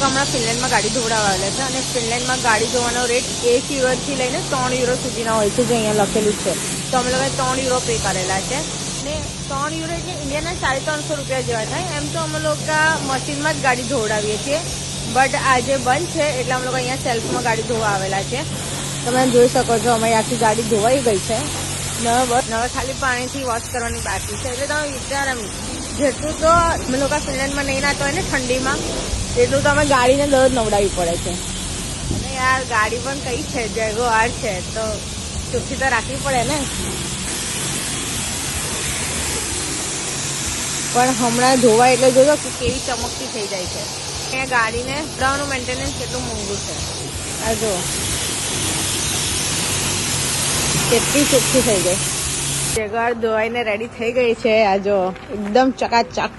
હમણાં ફિનલેન્ડમાં ગાડી ધોવડાવેલા છે અને ફિનલેન્ડમાં ગાડી ધોવાનો રેટ €1 થી લઈને €3 સુધીના હોય છે, જે અહીંયા લખેલું છે. તો અમે લોકોએ €3 પે કરેલા છે ને €3 એટલે ઇન્ડિયાના ₹350 જેવા થાય. એમ તો અમે લોકો મશીનમાં જ ગાડી ધોવડાવીએ છીએ, બટ આજે બંધ છે એટલે અમે લોકો અહીંયા સેલ્ફમાં ગાડી ધોવા આવેલા છે. તમે જોઈ શકો છો અમારી આખી ગાડી ધોવાઈ ગઈ છે. હવે ખાલી પાણીથી વોશ કરવાની બાકી છે. એટલે તમે વિચાર એમ જેટલું તો અમે લોકો ફિનલેન્ડમાં નહીં નાતો હોય ને ઠંડીમાં, એટલું તો અમે ગાડીને દરરોજ નવડાવવી પડે છે. અને યાર ગાડી પણ કઈ છે, જેગોઆર છે, તો ચોખ્ખી તો રાખવી પડે ને. પણ હમણાં ધોવાય એટલે જોજો કે કેવી ચમકતી થઈ જાય છે. અહીંયા ગાડીને ધોવાનું મેન્ટેનન્સ કેટલું મોંઘું છે. આ જો કેટલી ચોખ્ખી થઈ ગઈ. જેગોઆર ધોવાઈને રેડી થઈ ગઈ છે. આ જો એકદમ ચકાચક.